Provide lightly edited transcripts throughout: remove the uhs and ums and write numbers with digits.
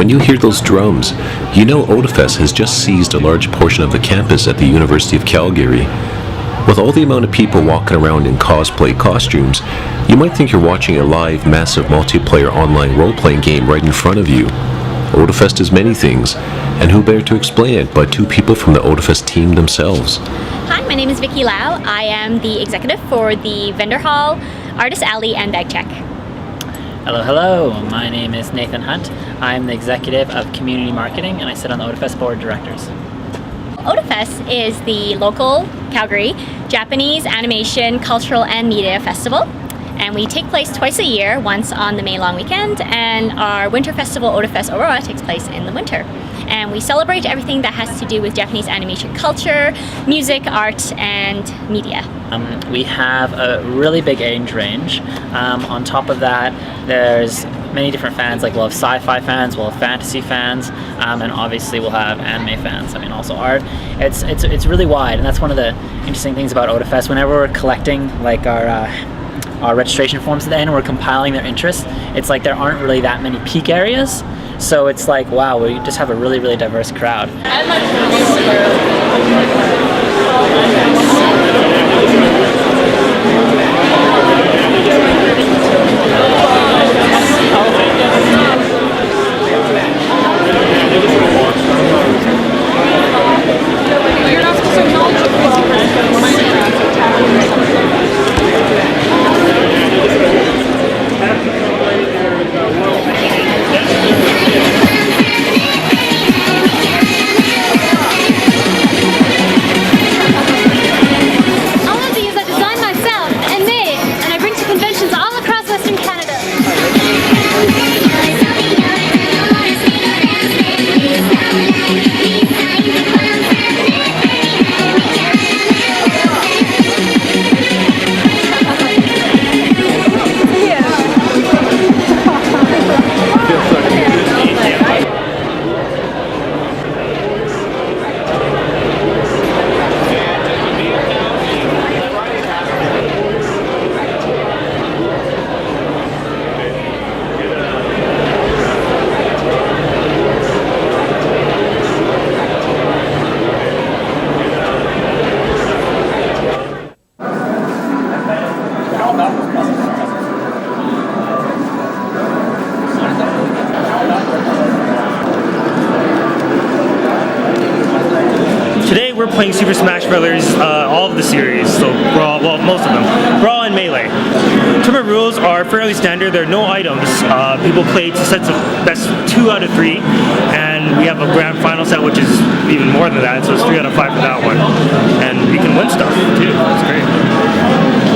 When you hear those drums, you know OTAFEST has just seized a large portion of the campus at the University of Calgary. With all the amount of people walking around in cosplay costumes, you might think you're watching a live, massive multiplayer online role-playing game right in front of you. OTAFEST is many things, and who better to explain it but two people from the OTAFEST team themselves. Hi, my name is Vicky Lau. I am the executive for the Vendor Hall, Artist Alley, and Bag Check. Hello, hello. My name is Nathan Hunt. I'm the executive of community marketing, and I sit on the OTAFEST board of directors. OTAFEST is the local Calgary Japanese animation, cultural, and media festival. And we take place twice a year, once on the May long weekend, and our winter festival, OTAFEST Aurora, takes place in the winter. And we celebrate everything that has to do with Japanese animation culture, music, art, and media. We have a really big age range. On top of that, there's many different fans. Like we'll have sci-fi fans, we'll have fantasy fans, and obviously we'll have anime fans. I mean, also art. It's really wide, and that's one of the interesting things about OTAFEST. Whenever we're collecting like our registration forms at the end, and we're compiling their interests, it's like there aren't really that many peak areas. So it's like, wow, we just have a really, really diverse crowd. Today we're playing Super Smash Brothers, all of the series, so Brawl, well, most of them, Brawl and Melee. Tournament rules are fairly standard. There are no items. People play two sets of best 2 out of 3, and we have a grand final set which is even more than that, so it's 3 out of 5 for that one. And we can win stuff too. It's great.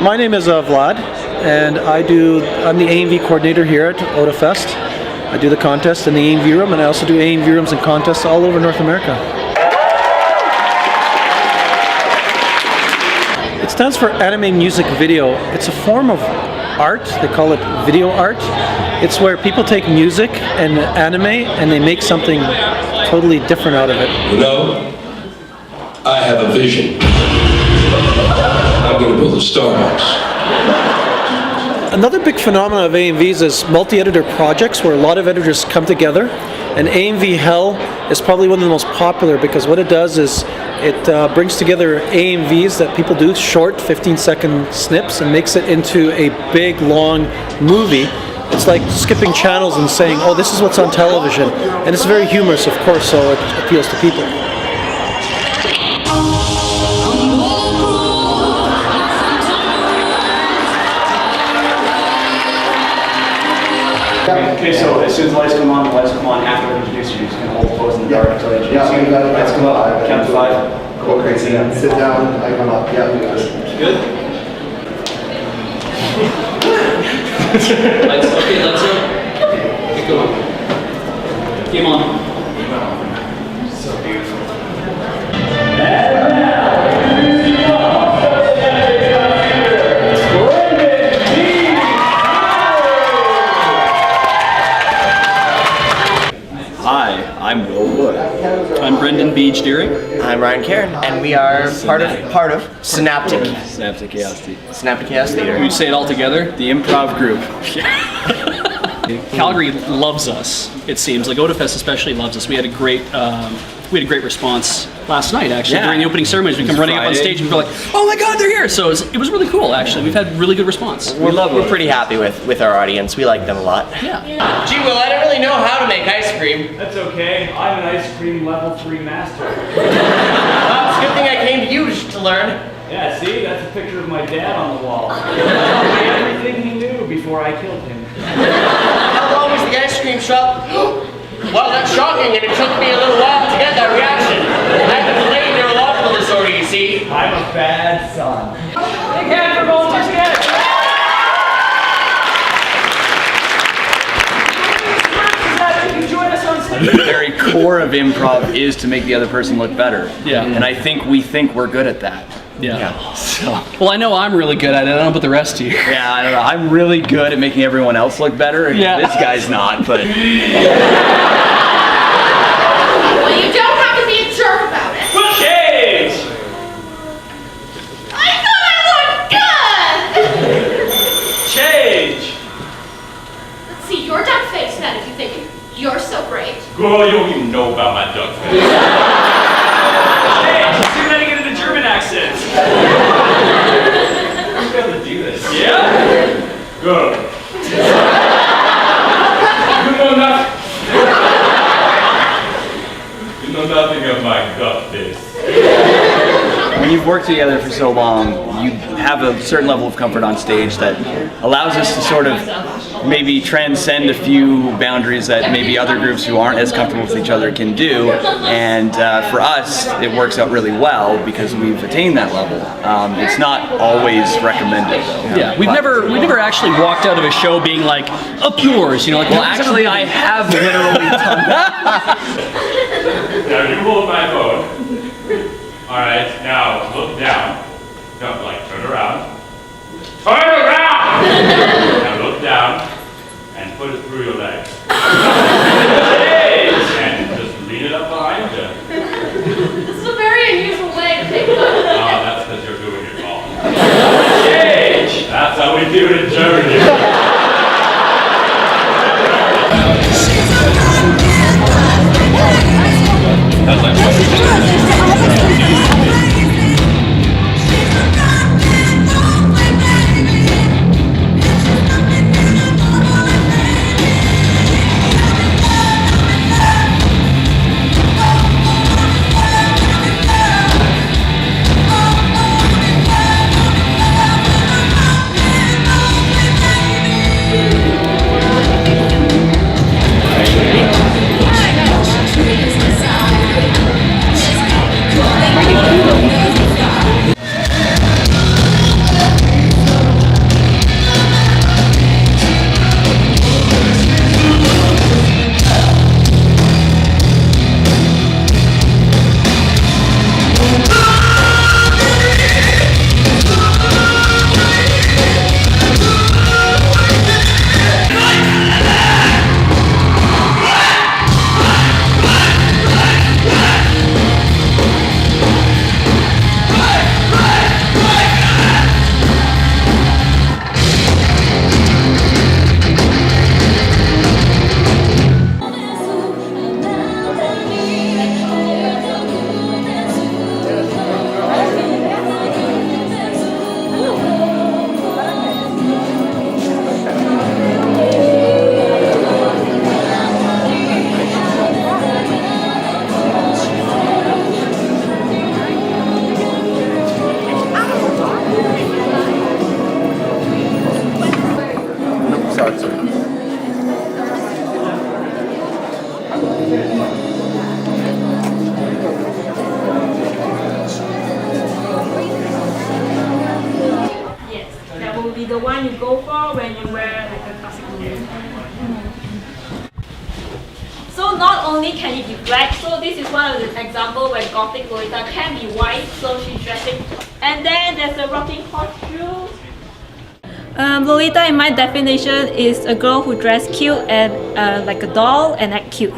My name is Vlad, and I'm the AMV coordinator here at OTAFEST. I do the contest in the AMV room, and I also do AMV rooms and contests all over North America. It stands for anime music video. It's a form of art. They call it video art. It's where people take music and anime and they make something totally different out of it. You know, I have a vision. I'm going to build a Starbucks. Another big phenomenon of AMVs is multi-editor projects where a lot of editors come together, and AMV Hell is probably one of the most popular because what it does is it brings together AMVs that people do, short 15-second snips, and makes it into a big, long movie. It's like skipping channels and saying, oh, this is what's on television. And it's very humorous, of course, so it appeals to people. Okay, so as soon as the lights come on, after we introduce you. You're just going to hold the pose in the dark until I introduce you. Lights come up, count to 5. Go crazy. Sit down, I come up. Yeah, we got it. Good? Lights, okay, lights up. Okay, go on. Game on. So beautiful. I'm Will Wood. I'm Brendan Beach Deering. I'm Ryan Cairn, and we are part of Synaptic Chaos Theater. We'd say it all together, the improv group. Calgary loves us. It seems like OTAFEST especially loves us. We had a great response last night actually during the opening ceremonies. We come running up on stage and people are like, "Oh my God, they're here!" So it was really cool actually. We've had really good response. We're pretty happy with our audience. We like them a lot. Yeah. Gee, Will, I don't really know how to make ice cream. That's okay. I'm an ice cream level 3 master. Well, it's a good thing I came to you to learn. Yeah, see? That's a picture of my dad on the wall. Everything he knew before I killed him. How long was the ice cream shop? Well, that's shocking, and it took me a little while to get that reaction. I have a delayed neurological disorder, you see. I'm a bad son. Big hand for volunteers again! The very core of improv is to make the other person look better. Yeah. And I think we think we're good at that. Yeah. So. Well, I know I'm really good at it. I don't know about the rest of you. Yeah, I don't know. I'm really good at making everyone else look better. Yeah. This guy's not, but. Well, you don't have to be a jerk about it. Change! I thought I looked good! Change! Let's see your duck face then if you think you're so great. Girl, you don't even know about my duck face. Change! See how to get into German accent. I'm able to do this. Yeah? Good. You know nothing. You know nothing of my duck face. When you've worked together for so long, you have a certain level of comfort on stage that allows us to sort of maybe transcend a few boundaries that maybe other groups who aren't as comfortable with each other can do. And for us, it works out really well because we've attained that level. It's not always recommended though. Yeah, we've never actually walked out of a show being like, "Up yours," you know, like. Well, actually, I have literally done that. Now you hold my phone. Alright, now look down. No, like turn around. Turn around! Now look down and put it through your legs. And just lean it up behind you. This is a very unusual way to take fun. That's because you're doing it wrong. Change! That's how we do it in Germany. The one you go for when you wear like a classic blue. So not only can it be black, so this is one of the examples where Gothic Lolita can be white, so she's dressing. And then there's the rocking horseshoe. Lolita, in my definition, is a girl who dressed cute and like a doll and act cute.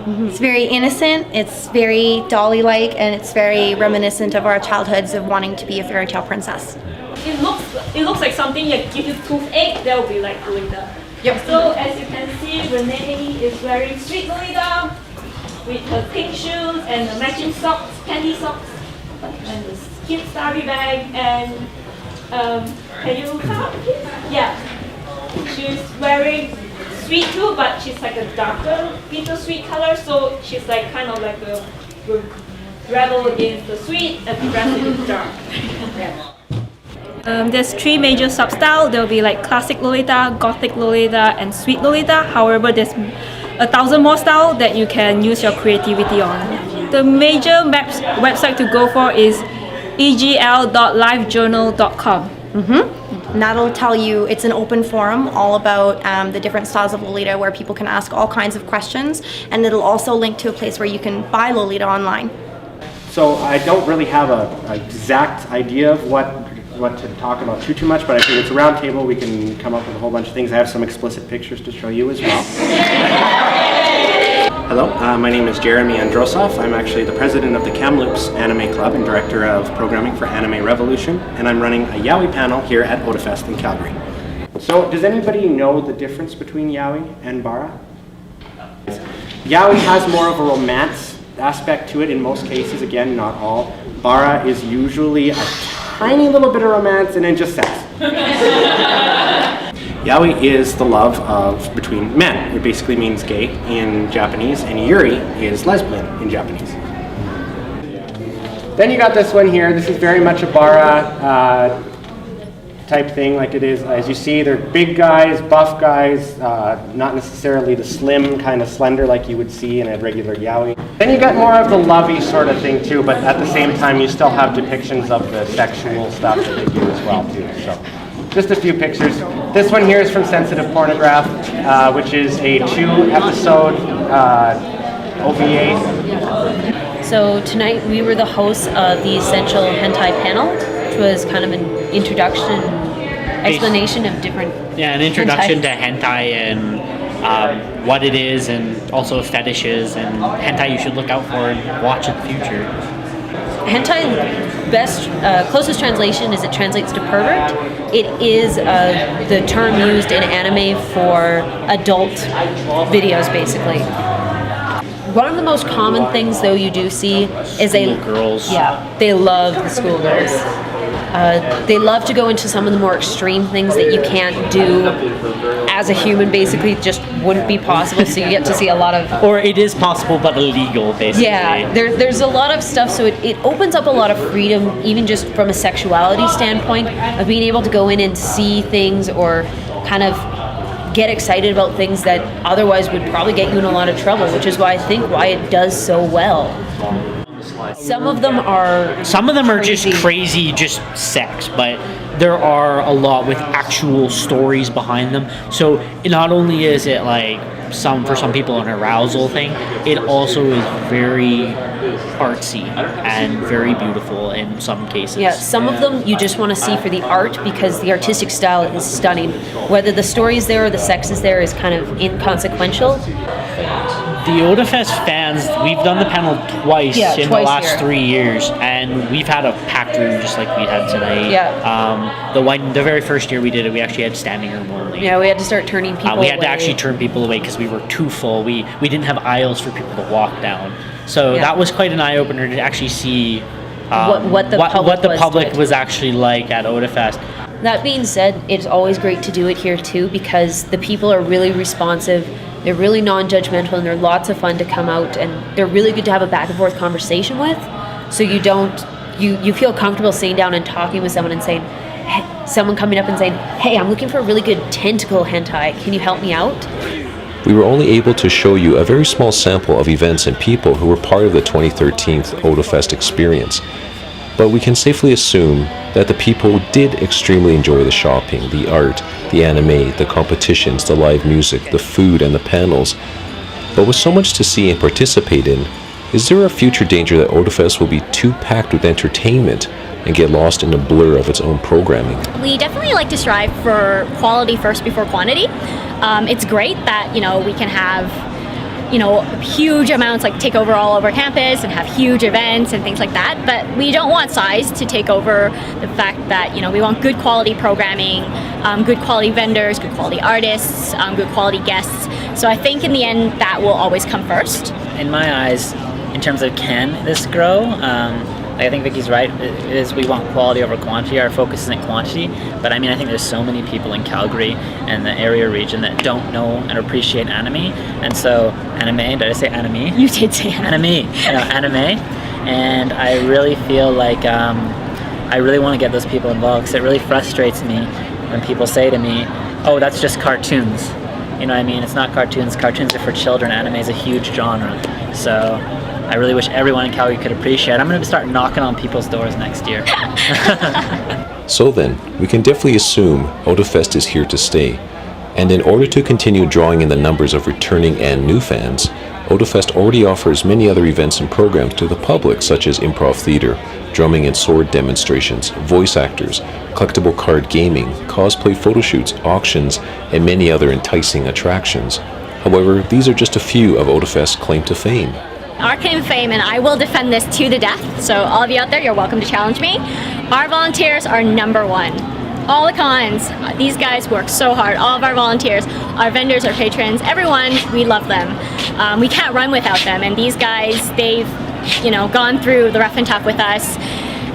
It's very innocent, it's very dolly-like, and it's very reminiscent of our childhoods of wanting to be a fairy tale princess. It looks like something you give you toothache, that would be like Lolita. Yep. So as you can see, Renee is wearing sweet Lolita with her pink shoes and the matching socks, candy socks, and this cute starry bag. And can you come up, please? Yeah. She's wearing sweet too, but she's like a darker bittersweet color, so she's like kind of like a rebel against the sweet and progressive with dark. Yeah. There's three major substyles. There'll be like classic Lolita, gothic Lolita, and sweet Lolita. However, there's 1,000 more styles that you can use your creativity on. The major website to go for is egl.livejournal.com. And that'll tell you, it's an open forum all about the different styles of Lolita where people can ask all kinds of questions, and it'll also link to a place where you can buy Lolita online. So I don't really have an exact idea of what to talk about too much, but I think it's a round table. We can come up with a whole bunch of things. I have some explicit pictures to show you as well. Hello, my name is Jeremy Androsov. I'm actually the president of the Kamloops Anime Club and director of programming for Anime Revolution, and I'm running a Yaoi panel here at OTAFEST in Calgary. So does anybody know the difference between Yaoi and Bara? Yaoi has more of a romance aspect to it in most cases, again, not all. Bara is usually a tiny little bit of romance and then just sex. Yaoi is the love between men. It basically means gay in Japanese, and Yuri is lesbian in Japanese. Then you got this one here. This is very much a Bara type thing, like it is. As you see, they're big guys, buff guys, not necessarily the slim kind of slender like you would see in a regular Yaoi. Then you got more of the lovey sort of thing too, but at the same time you still have depictions of the sexual stuff that they do as well too. So just a few pictures. This one here is from Sensitive Pornograph, which is a 2-episode OVA. So tonight we were the hosts of the Essential Hentai panel, which was kind of an introduction, explanation of different an introduction to hentai and what it is, and also fetishes and hentai you should look out for and watch in the future. Hentai, closest translation is it translates to pervert. It is the term used in anime for adult videos, basically. One of the most common things, though, you do see is they love the schoolgirls. They love to go into some of the more extreme things that you can't do as a human, basically, just wouldn't be possible, so you get to see a lot of... Or it is possible, but illegal, basically. Yeah, there's a lot of stuff, so it opens up a lot of freedom, even just from a sexuality standpoint, of being able to go in and see things or kind of get excited about things that otherwise would probably get you in a lot of trouble, which is why I think why it does so well. Some of them are just crazy, just sex, but there are a lot with actual stories behind them. So not only is it like for some people an arousal thing, it also is very artsy and very beautiful in some cases. Yeah, some of them you just want to see for the art because the artistic style is stunning. Whether the story is there or the sex is there is kind of inconsequential. The OTAFEST fans, we've done the panel twice in the last 3 years, and we've had a packed room just like we had tonight. Yeah. The very first year we did it, we actually had standing room only. Yeah, we had to start turning people away. We had to actually turn people away because we were too full. We didn't have aisles for people to walk down. So that was quite an eye-opener to actually see what the public was actually like at OTAFEST. That being said, it's always great to do it here too because the people are really responsive. They're really non-judgmental, and they're lots of fun to come out, and they're really good to have a back and forth conversation with. So you feel comfortable sitting down and talking with someone and saying, hey, someone coming up and saying, hey, I'm looking for a really good tentacle hentai. Can you help me out? We were only able to show you a very small sample of events and people who were part of the 2013 OTAFEST experience. But we can safely assume that the people did extremely enjoy the shopping, the art, the anime, the competitions, the live music, the food, and the panels. But with so much to see and participate in, is there a future danger that OTAFEST will be too packed with entertainment and get lost in the blur of its own programming? We definitely like to strive for quality first before quantity. It's great that we can have huge amounts, like take over all over campus and have huge events and things like that. But we don't want size to take over the fact that, we want good quality programming, good quality vendors, good quality artists, good quality guests. So I think in the end that will always come first. In my eyes, in terms of can this grow, I think Vicky's right, is we want quality over quantity. Our focus isn't quantity, but I think there's so many people in Calgary and the area region that don't know and appreciate anime. And so, anime, did I say anime? You did say anime. Anime. And I really feel like I really want to get those people involved, because it really frustrates me when people say to me, oh, that's just cartoons. You know what I mean? It's not cartoons. Cartoons are for children. Anime is a huge genre. So I really wish everyone in Calgary could appreciate it. I'm going to start knocking on people's doors next year. So then, we can definitely assume OTAFEST is here to stay. And in order to continue drawing in the numbers of returning and new fans, OTAFEST already offers many other events and programs to the public, such as improv theater, drumming and sword demonstrations, voice actors, collectible card gaming, cosplay photo shoots, auctions, and many other enticing attractions. However, these are just a few of OTAFEST's claim to fame. Our claim to fame, and I will defend this to the death, so all of you out there, you're welcome to challenge me. Our volunteers are number one. All the cons, these guys work so hard. All of our volunteers, our vendors, our patrons, everyone, we love them. We can't run without them, and these guys, they've gone through the rough and tough with us,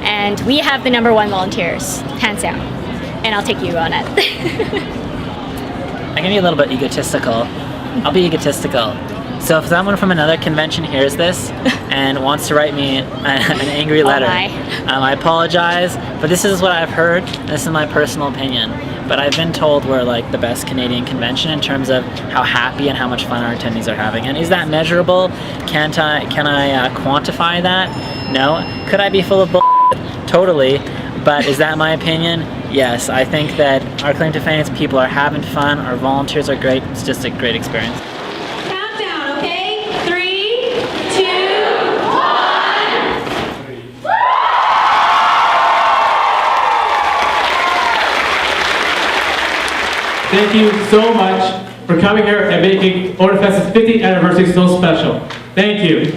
and we have the number one volunteers, hands down. And I'll take you on it. I can be a little bit egotistical. I'll be egotistical. So if someone from another convention hears this and wants to write me an angry letter, I apologize, but this is what I've heard. This is my personal opinion. But I've been told we're like the best Canadian convention in terms of how happy and how much fun our attendees are having. And is that measurable? Can I quantify that? No. Could I be full of bull? Totally. But is that my opinion? Yes. I think that our claim to fame is people are having fun, our volunteers are great. It's just a great experience. Thank you so much for coming here and making OTAFEST's 50th anniversary so special. Thank you.